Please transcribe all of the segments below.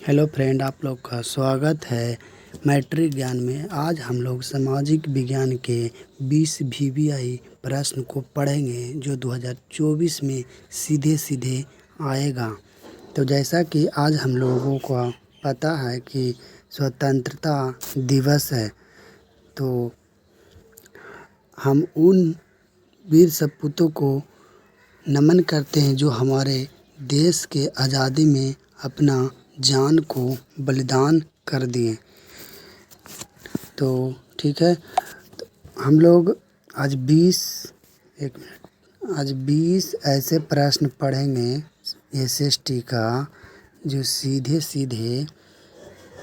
Hello friend, आप लोग का स्वागत है मैट्रिक ज्ञान में। आज हम लोग सामाजिक विज्ञान के 20 VBI प्रश्न को पढ़ेंगे जो 2024 में सीधे सीधे आएगा। तो जैसा कि आज हम लोगों को पता है कि स्वतंत्रता दिवस है, तो हम उन वीर सपूतों को नमन करते हैं जो हमारे देश के आज़ादी में अपना जान को बलिदान कर दिए। तो ठीक है, तो हम लोग आज 20 ऐसे प्रश्न पढ़ेंगे SST का जो सीधे सीधे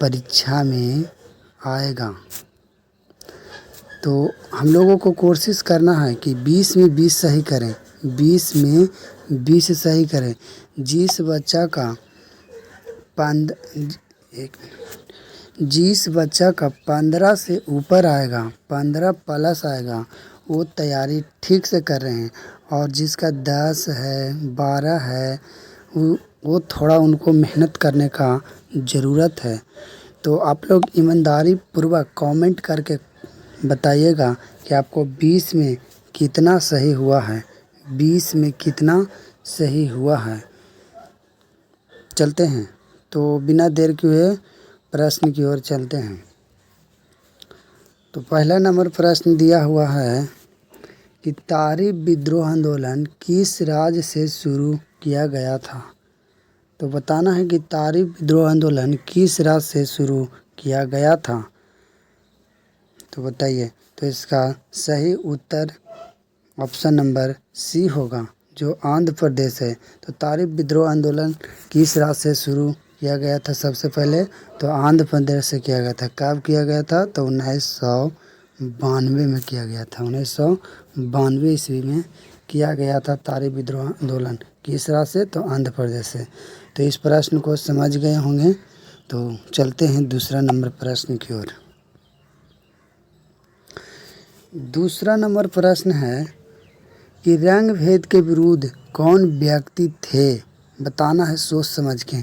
परीक्षा में आएगा। तो हम लोगों को कोशिश करना है कि 20 में 20 सही करें, 20 में 20 सही करें। जिस बच्चा का 15 से ऊपर आएगा, 15 प्लस आएगा, वो तैयारी ठीक से कर रहे हैं। और जिसका 10 है, 12 है, वो थोड़ा उनको मेहनत करने का ज़रूरत है। तो आप लोग ईमानदारी पूर्वक कमेंट करके बताइएगा कि आपको 20 में कितना सही हुआ है, 20 में कितना सही हुआ है। चलते हैं, तो बिना देर किए प्रश्न की ओर चलते हैं। तो पहला नंबर प्रश्न दिया हुआ है कि तारीब विद्रोह आंदोलन किस राज्य से शुरू किया गया था। तो बताना है कि तारीब विद्रोह आंदोलन किस राज्य से शुरू किया गया था। तो बताइए। तो इसका सही उत्तर ऑप्शन नंबर सी होगा, जो आंध्र प्रदेश है। तो तारीब विद्रोह आंदोलन किस राज्य से शुरू किया गया था सबसे पहले? तो आंध्र प्रदेश से किया गया था। कब किया गया था? तो 1992 में किया गया था। 1992 ईस्वी में किया गया था तारीब विद्रोह आंदोलन। किस राज्य से? तो आंध्र प्रदेश से। तो इस प्रश्न को समझ गए होंगे। तो चलते हैं दूसरा नंबर प्रश्न की ओर। दूसरा नंबर प्रश्न है कि रंग भेद के विरुद्ध कौन व्यक्ति थे। बताना है सोच समझ के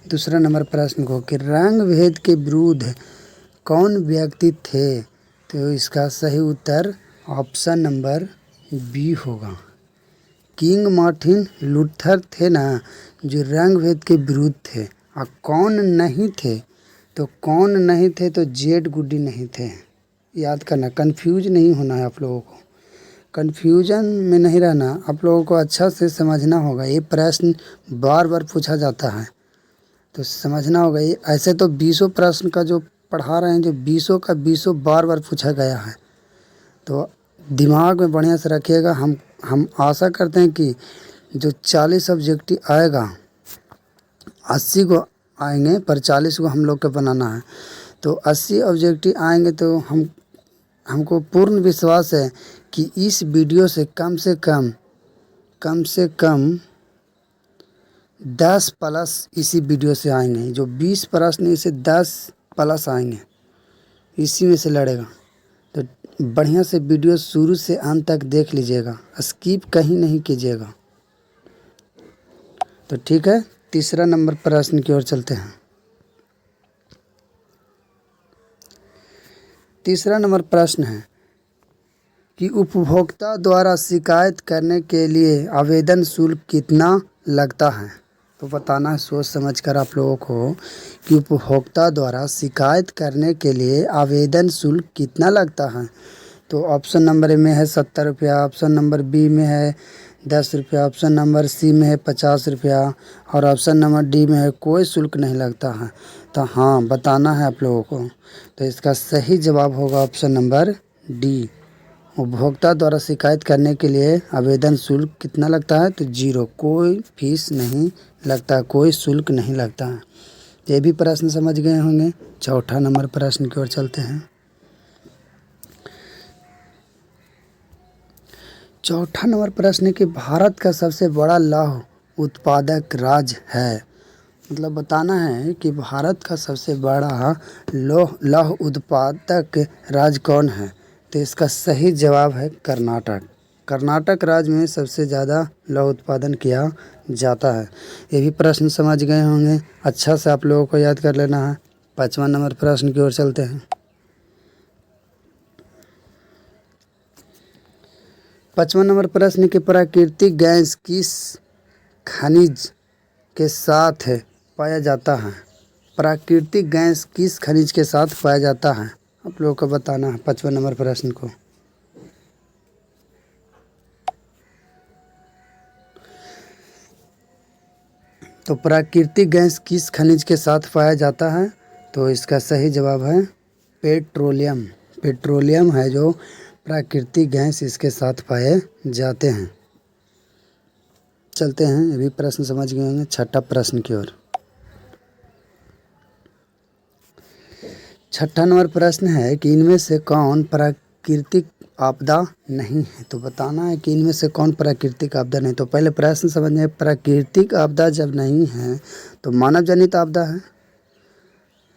दूसरा नंबर प्रश्न को कि रंग भेद के विरुद्ध कौन व्यक्ति थे। तो इसका सही उत्तर ऑप्शन नंबर बी होगा। किंग मार्टिन लूथर थे ना, जो रंग भेद के विरुद्ध थे। और कौन नहीं थे? तो कौन नहीं थे? तो जेड गुडी नहीं थे। याद करना, कंफ्यूज नहीं होना है आप लोगों को, कन्फ्यूजन में नहीं रहना। आप लोगों को अच्छा से समझना होगा। ये प्रश्न बार बार पूछा जाता है, तो समझना होगा। ये ऐसे तो 20 प्रश्न का जो पढ़ा रहे हैं, जो 20 का 20 बार बार पूछा गया है, तो दिमाग में बढ़िया से रखिएगा। हम आशा करते हैं कि जो 40 सब्जेक्टिव आएगा, 80 को आएंगे, पर 40 को हम लोग को बनाना है। तो 80 ऑब्जेक्टिव आएंगे, तो हमको पूर्ण विश्वास है कि इस वीडियो से कम से कम 10 प्लस इसी वीडियो से आएंगे। जो 20 प्रश्न इसे 10 प्लस आएंगे, इसी में से लड़ेगा। तो बढ़िया से वीडियो शुरू से अंत तक देख लीजिएगा, स्किप कहीं नहीं कीजिएगा। तो ठीक है, तीसरा नंबर प्रश्न की ओर चलते हैं। तीसरा नंबर प्रश्न है कि उपभोक्ता द्वारा शिकायत करने के लिए आवेदन शुल्क कितना लगता है। तो बताना है सोच समझ कर आप लोगों को कि उपभोक्ता द्वारा शिकायत करने के लिए आवेदन शुल्क कितना लगता है। तो ऑप्शन नंबर ए में है 70 रुपया, ऑप्शन नंबर बी में है 10 रुपया, ऑप्शन नंबर सी में है 50 रुपया, और ऑप्शन नंबर डी में है कोई शुल्क नहीं लगता है। तो हाँ, बताना है आप लोगों को। तो इसका सही जवाब होगा ऑप्शन नंबर डी। उपभोक्ता द्वारा शिकायत करने के लिए आवेदन शुल्क कितना लगता है? तो 0, कोई फीस नहीं लगता, कोई शुल्क नहीं लगता है। ये भी प्रश्न समझ गए होंगे। चौथा नंबर प्रश्न की ओर चलते हैं। चौथा नंबर प्रश्न है कि भारत का सबसे बड़ा लौह उत्पादक राज्य है। मतलब बताना है कि भारत का सबसे बड़ा लौह उत्पादक राज्य कौन है। तो इसका सही जवाब है कर्नाटक। कर्नाटक राज्य में सबसे ज़्यादा लौह उत्पादन किया जाता है। ये भी प्रश्न समझ गए होंगे, अच्छा से आप लोगों को याद कर लेना है। 5वां नंबर प्रश्न की ओर चलते हैं। 5वां नंबर प्रश्न कि प्राकृतिक गैस किस खनिज के साथ पाया जाता है? प्राकृतिक गैस किस खनिज के साथ पाया जाता है, आप लोगों को बताना है 5वां नंबर प्रश्न को। तो प्राकृतिक गैस किस खनिज के साथ पाया जाता है? तो इसका सही जवाब है पेट्रोलियम। पेट्रोलियम है जो प्राकृतिक गैस इसके साथ पाए जाते हैं। चलते हैं, ये भी प्रश्न समझ गए होंगे 6ठा प्रश्न की ओर। 6ठा नंबर प्रश्न है कि इनमें से कौन प्राकृतिक आपदा नहीं है? तो बताना है कि इनमें से कौन प्राकृतिक आपदा नहीं। तो पहले प्रश्न समझने, प्राकृतिक आपदा जब नहीं है तो मानव जनित आपदा है।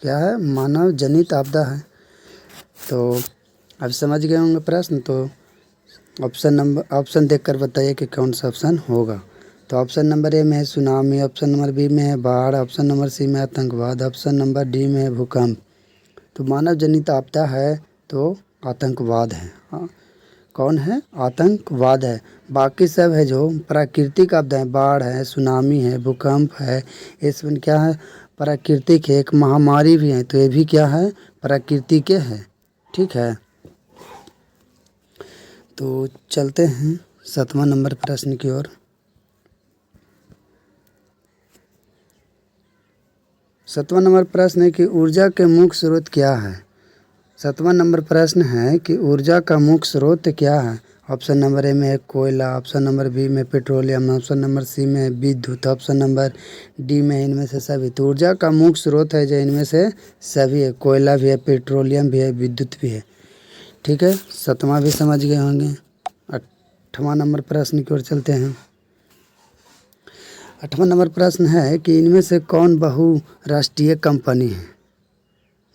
क्या है? मानव जनित आपदा है। तो अब समझ गए होंगे प्रश्न। तो ऑप्शन देखकर बताइए कि कौन सा ऑप्शन होगा। तो ऑप्शन नंबर ए में है सुनामी, ऑप्शन नंबर बी में है बाढ़, ऑप्शन नंबर सी में आतंकवाद, ऑप्शन नंबर डी में है भूकंप। तो मानव जनित आपदा है तो आतंकवाद है। हाँ, कौन है? आतंकवाद है। बाकी सब है जो प्राकृतिक आपदा है, बाढ़ है, सुनामी है, भूकंप है, ये सब क्या है? प्राकृतिक है। एक महामारी भी है तो ये भी क्या है? प्राकृतिक है। ठीक है, तो चलते हैं 7वां नंबर प्रश्न की ओर। 7वां नंबर प्रश्न है कि ऊर्जा के मुख्य स्रोत क्या है? 7वां नंबर प्रश्न है कि ऊर्जा का मुख्य स्रोत क्या है? ऑप्शन नंबर ए में है कोयला, ऑप्शन नंबर बी में पेट्रोलियम, ऑप्शन नंबर सी में है विद्युत, ऑप्शन नंबर डी में इनमें से सभी। तो ऊर्जा का मुख्य स्रोत है जो इनमें से सभी है। कोयला भी है, पेट्रोलियम भी है, विद्युत भी है। ठीक है, 7वां भी समझ गए होंगे। 8वां नंबर प्रश्न की ओर चलते हैं। 8वां नंबर प्रश्न है कि इनमें से कौन बहुराष्ट्रीय कंपनी है?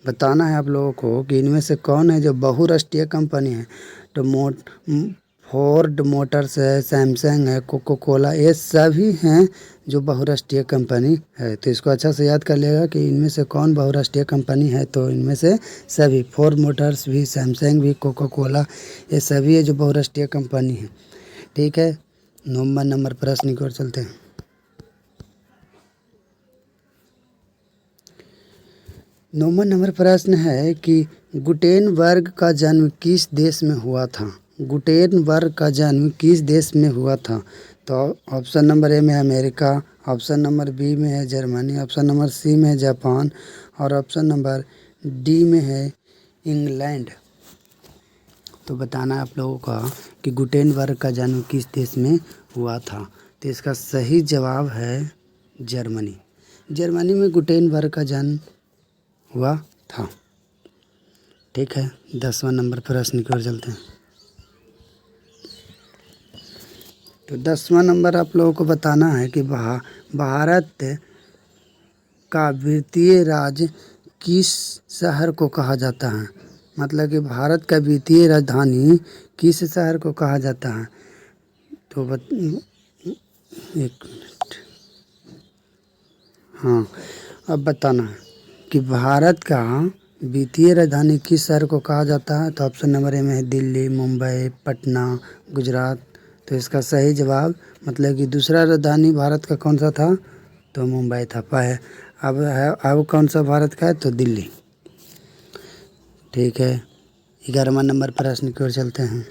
बताना है आप लोगों को कि इनमें से कौन है जो बहुराष्ट्रीय कंपनी है। तो फोर्ड मोटर्स है, सैमसंग है, कोको कोला, ये सभी हैं जो बहुराष्ट्रीय कंपनी है। तो इसको अच्छा से याद कर लेगा कि इनमें से कौन बहुराष्ट्रीय कंपनी है। तो इनमें से सभी, फोर्ड मोटर्स भी, सैमसंग भी, कोको कोला, ये सभी है जो बहुराष्ट्रीय कंपनी है। ठीक है, 9वां नंबर प्रश्न की ओर चलते हैं। 9वां नंबर प्रश्न है कि गुटेनबर्ग का जन्म किस देश में हुआ था? गुटेनबर्ग का जन्म किस देश में हुआ था? तो ऑप्शन नंबर ए में है अमेरिका, ऑप्शन नंबर बी में है जर्मनी, ऑप्शन नंबर सी में है जापान और ऑप्शन नंबर डी में है इंग्लैंड। तो बताना है आप लोगों का कि गुटेनबर्ग का जन्म किस देश में हुआ था। तो इसका सही जवाब है जर्मनी। जर्मनी में गुटेनबर्ग का जन्म हुआ था। ठीक है, 10वां नंबर प्रश्न की ओर चलते हैं। तो 10वां नंबर आप लोगों को बताना है कि भारत का वित्तीय राज्य किस शहर को कहा जाता है? मतलब कि भारत का वित्तीय राजधानी किस शहर को कहा जाता है? तो एक मिनट, हाँ, अब बताना है कि भारत का वित्तीय राजधानी किस शहर को कहा जाता है। तो ऑप्शन नंबर ए में है दिल्ली, मुंबई, पटना, गुजरात। तो इसका सही जवाब मतलब कि दूसरा राजधानी भारत का कौन सा था? तो मुंबई था। अब कौन सा भारत का है? तो दिल्ली। ठीक है, 11वां नंबर प्रश्न की ओर चलते हैं।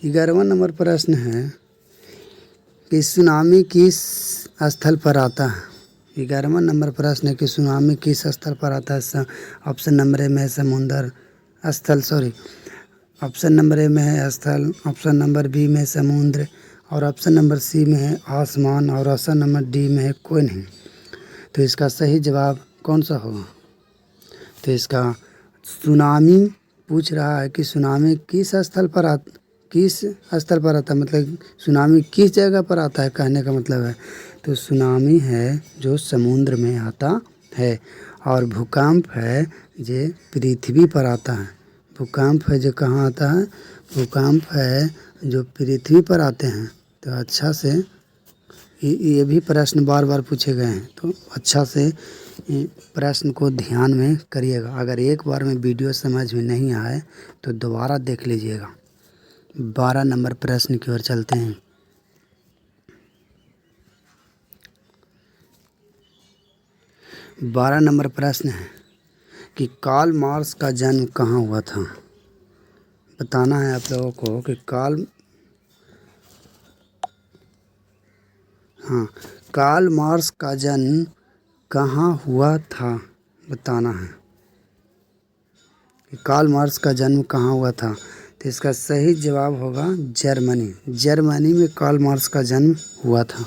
11वां नंबर प्रश्न है कि सुनामी किस स्थल पर आता है? 11वां नंबर प्रश्न है कि सुनामी किस स्थल पर आता है। ऑप्शन नंबर ए में है समुद्र स्थल, ऑप्शन नंबर ए में है स्थल, ऑप्शन नंबर बी में समुद्र और ऑप्शन नंबर सी में है आसमान और ऑप्शन नंबर डी में है कोई नहीं। तो इसका सही जवाब कौन सा होगा? तो इसका सुनामी पूछ रहा है कि सुनामी किस स्थल पर आता है, मतलब सुनामी किस जगह पर आता है कहने का मतलब है। तो सुनामी है जो समुद्र में आता है। और भूकंप है जो पृथ्वी पर आता है। भूकंप है जो कहाँ आता है? भूकंप है जो पृथ्वी पर आते हैं। तो अच्छा से ये भी प्रश्न बार बार पूछे गए हैं, तो अच्छा से प्रश्न को ध्यान में करिएगा। अगर एक बार में वीडियो समझ में नहीं आए तो दोबारा देख लीजिएगा। 12 नंबर प्रश्न की ओर चलते हैं। 12 नंबर प्रश्न है कि कार्ल मार्क्स का जन्म कहाँ हुआ था। बताना है आप लोगों को कि कार्ल मार्क्स का जन्म कहाँ हुआ था। बताना है कि कार्ल मार्क्स का जन्म कहाँ हुआ था। तो इसका सही जवाब होगा जर्मनी। जर्मनी में कार्ल मार्क्स का जन्म हुआ था।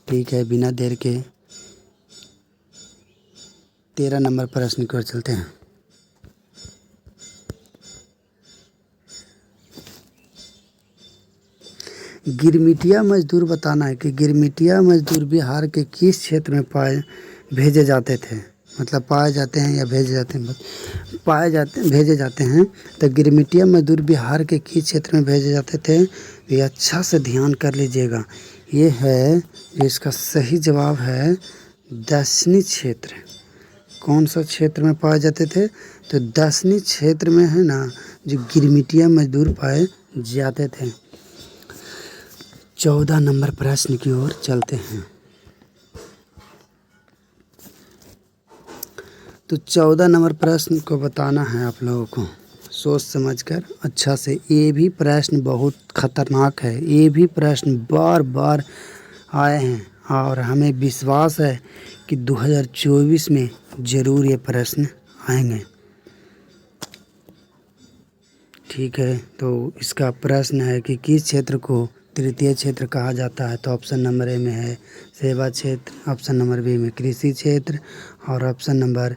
ठीक है, बिना देर के 13 नंबर प्रश्न की ओर चलते हैं। गिरमिटिया मजदूर बताना है कि गिरमिटिया मजदूर बिहार के किस क्षेत्र में भेजे जाते थे। मतलब पाए जाते हैं या भेजे जाते हैं, भेजे जाते हैं। तो गिरमिटिया मजदूर बिहार के किस क्षेत्र में भेजे जाते थे, ये अच्छा से ध्यान कर लीजिएगा। ये है, इसका सही जवाब है दक्षिणी क्षेत्र। कौन सा क्षेत्र में पाए जाते थे? तो दक्षिणी क्षेत्र में है ना, जो गिरमिटिया मजदूर पाए जाते थे। 14 नंबर प्रश्न की ओर चलते हैं। तो 14 नंबर प्रश्न को बताना है आप लोगों को सोच समझकर अच्छा से। ये भी प्रश्न बहुत खतरनाक है। ये भी प्रश्न बार बार आए हैं और हमें विश्वास है कि 2024 में ज़रूर ये प्रश्न आएंगे। ठीक है, तो इसका प्रश्न है कि किस क्षेत्र को तृतीय क्षेत्र कहा जाता है। तो ऑप्शन नंबर ए में है सेवा क्षेत्र, ऑप्शन नंबर बी में कृषि क्षेत्र, और ऑप्शन नंबर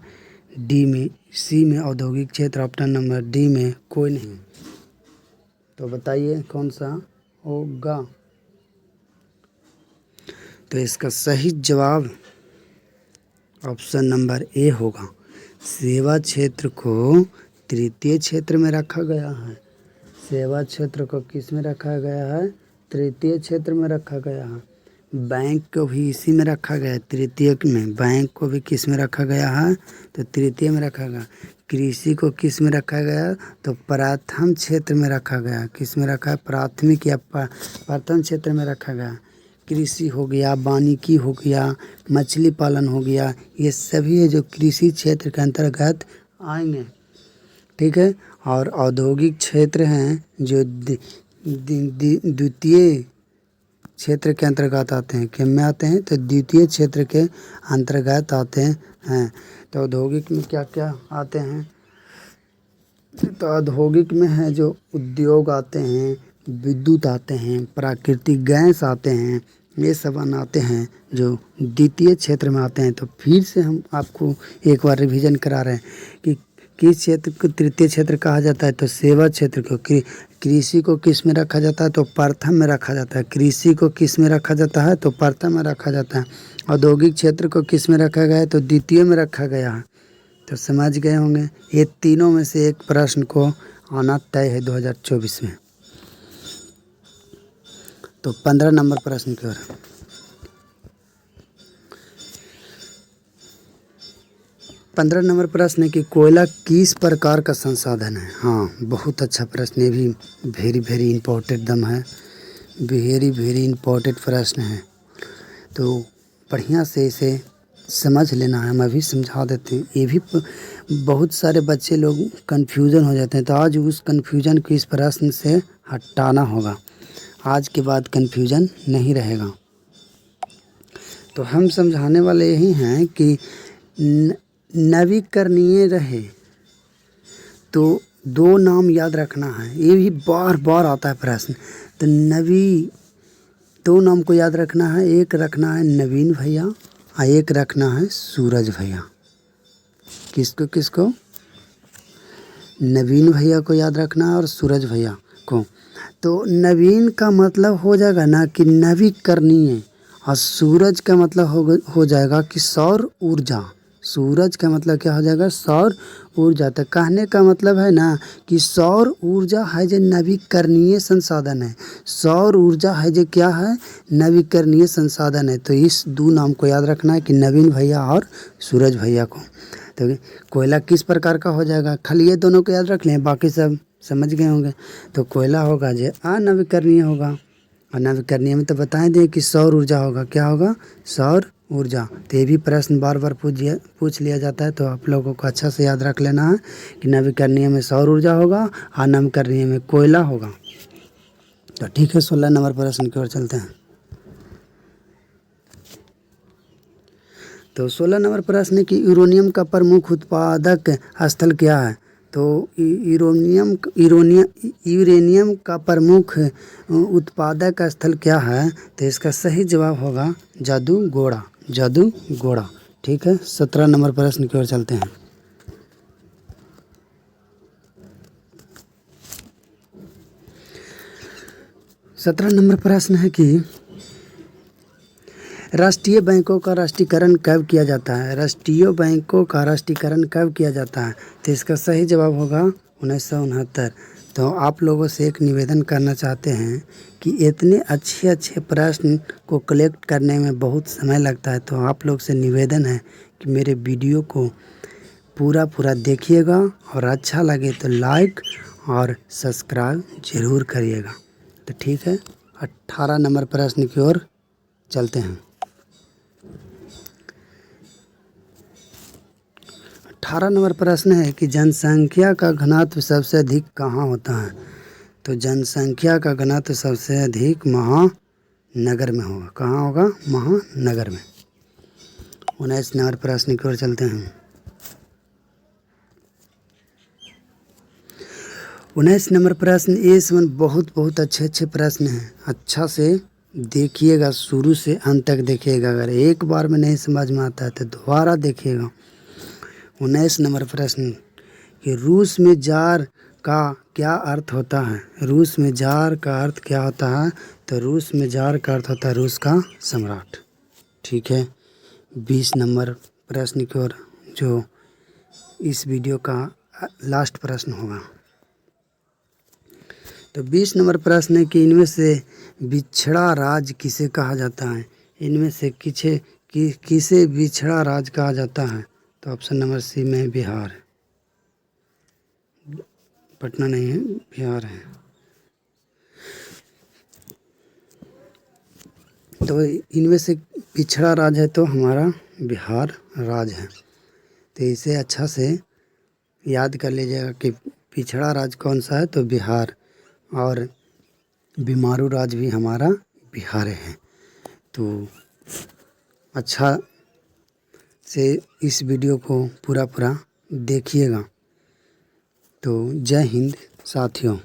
सी में औद्योगिक क्षेत्र, ऑप्शन नंबर डी में कोई नहीं। तो बताइए कौन सा होगा। तो इसका सही जवाब ऑप्शन नंबर ए होगा। सेवा क्षेत्र को तृतीय क्षेत्र में रखा गया है। सेवा क्षेत्र को किस में रखा गया है? तृतीय क्षेत्र में रखा गया है। बैंक को भी इसी में रखा गया है, तृतीय में। बैंक को भी किस में रखा गया है? तो तृतीय में रखा गया। कृषि को किस में रखा गया? तो प्रथम क्षेत्र में रखा गया। किस में रखा है? प्राथमिक या प्रथम क्षेत्र में रखा गया। कृषि हो गया, वानिकी हो गया, मछली पालन हो गया, ये सभी है जो कृषि क्षेत्र के अंतर्गत आएंगे। ठीक है, और औद्योगिक क्षेत्र हैं जो द्वितीय क्षेत्र के अंतर्गत आते हैं। किन में आते हैं? तो द्वितीय क्षेत्र के अंतर्गत आते हैं। तो औद्योगिक में क्या क्या आते हैं? तो औद्योगिक में है जो उद्योग आते हैं, विद्युत आते हैं, प्राकृतिक गैस आते हैं, ये सब आते हैं जो द्वितीय क्षेत्र में आते हैं। तो फिर से हम आपको एक बार रिवीजन करा रहे हैं कि किस क्षेत्र को तृतीय क्षेत्र कहा जाता है। तो सेवा क्षेत्र को, कृषि को किस में रखा जाता है? तो प्रथम में रखा जाता है। कृषि को किस में रखा जाता है? तो प्रथम में रखा जाता है। औद्योगिक क्षेत्र को किस में रखा गया है? तो द्वितीय में रखा गया है। तो समझ गए होंगे। ये तीनों में से एक प्रश्न को आना तय है 2024 में। तो 15 नंबर प्रश्न की ओर। 15 नंबर प्रश्न है कि कोयला किस प्रकार का संसाधन है। हाँ, बहुत अच्छा प्रश्न। ये भी वेरी इम्पोर्टेंट दम है, वेरी इम्पोर्टेंट प्रश्न है। तो बढ़िया से इसे समझ लेना है। हम अभी समझा देते हैं। ये भी बहुत सारे बच्चे लोग कन्फ्यूज़न हो जाते हैं। तो आज उस कन्फ्यूज़न को इस प्रश्न से हटाना होगा। आज के बाद कन्फ्यूज़न नहीं रहेगा। तो हम समझाने वाले यही हैं कि नवीकरणीय रहे तो दो नाम याद रखना है। ये भी बार बार आता है प्रश्न। तो दो नाम को याद रखना है। एक रखना है नवीन भैया और एक रखना है सूरज भैया। किसको? नवीन भैया को याद रखना है और सूरज भैया को। तो नवीन का मतलब हो जाएगा ना कि नवीकरणीय, और सूरज का मतलब हो जाएगा कि सौर ऊर्जा। सूरज का मतलब क्या हो जाएगा, सौर ऊर्जा। तो कहने का मतलब है ना कि सौर ऊर्जा है जो नवीकरणीय संसाधन है। सौर ऊर्जा है जो क्या है, नवीकरणीय संसाधन है। तो इस दो नाम को याद रखना है कि नवीन भैया और सूरज भैया को। तो कोयला किस प्रकार का हो जाएगा, खाली ये दोनों को याद रख लें, बाकी सब समझ गए होंगे। तो कोयला होगा जो अनवीकरणीय होगा, और नवीकरणीय में तो बताए दें कि सौर ऊर्जा होगा। क्या होगा, सौर ऊर्जा। तो ये भी प्रश्न बार बार पूछ लिया जाता है, तो आप लोगों को अच्छा से याद रख लेना है कि नवीकरणीय में सौर ऊर्जा होगा, अनवीकरणीय में कोयला होगा। तो ठीक है, 16 नंबर प्रश्न की ओर चलते हैं। तो 16 नंबर प्रश्न है कि यूरेनियम का प्रमुख उत्पादक स्थल क्या है। तो यूरेनियम का प्रमुख उत्पादक स्थल क्या है। तो इसका सही जवाब होगा जादूगोड़ा, जादूगोड़ा। ठीक है, 17 नंबर प्रश्न की ओर चलते हैं। सत्रह नंबर प्रश्न है कि राष्ट्रीय बैंकों का राष्ट्रीयकरण कब किया जाता है। राष्ट्रीय बैंकों का राष्ट्रीयकरण कब किया जाता है। तो इसका सही जवाब होगा 1969। तो आप लोगों से एक निवेदन करना चाहते हैं कि इतने अच्छे अच्छे प्रश्न को कलेक्ट करने में बहुत समय लगता है। तो आप लोग से निवेदन है कि मेरे वीडियो को पूरा देखिएगा, और अच्छा लगे तो लाइक और सब्सक्राइब ज़रूर करिएगा। तो ठीक है, 18 नंबर प्रश्न की ओर चलते हैं। 18 नंबर प्रश्न है कि जनसंख्या का घनत्व सबसे अधिक कहाँ होता है। तो जनसंख्या का घनत्व सबसे अधिक महानगर में होगा। कहाँ होगा, महानगर में। 19 नंबर प्रश्न की ओर चलते हैं। 19 नंबर प्रश्न ये समझ बहुत अच्छे प्रश्न हैं। अच्छा से देखिएगा, शुरू से अंत तक देखिएगा। अगर एक बार में नहीं समझ में आता है तो दोबारा देखिएगा। 19 नंबर प्रश्न कि रूस में जार का क्या अर्थ होता है। रूस में जार का अर्थ क्या होता है। तो रूस में जार का अर्थ होता है रूस का सम्राट। ठीक है, 20 नंबर प्रश्न की ओर, जो इस वीडियो का लास्ट प्रश्न होगा। तो 20 नंबर प्रश्न है कि इनमें से बिछड़ा राज्य किसे कहा जाता है। इनमें से किसे बिछड़ा राज्य कहा जाता है। तो ऑप्शन नंबर सी में बिहार, पटना नहीं है, बिहार है। तो इनमें से पिछड़ा राज्य है तो हमारा बिहार राज्य है। तो इसे अच्छा से याद कर लीजिएगा कि पिछड़ा राज्य कौन सा है। तो बिहार, और बीमारू राज्य भी हमारा बिहार है। तो अच्छा से इस वीडियो को पूरा देखिएगा। तो जय हिंद साथियों।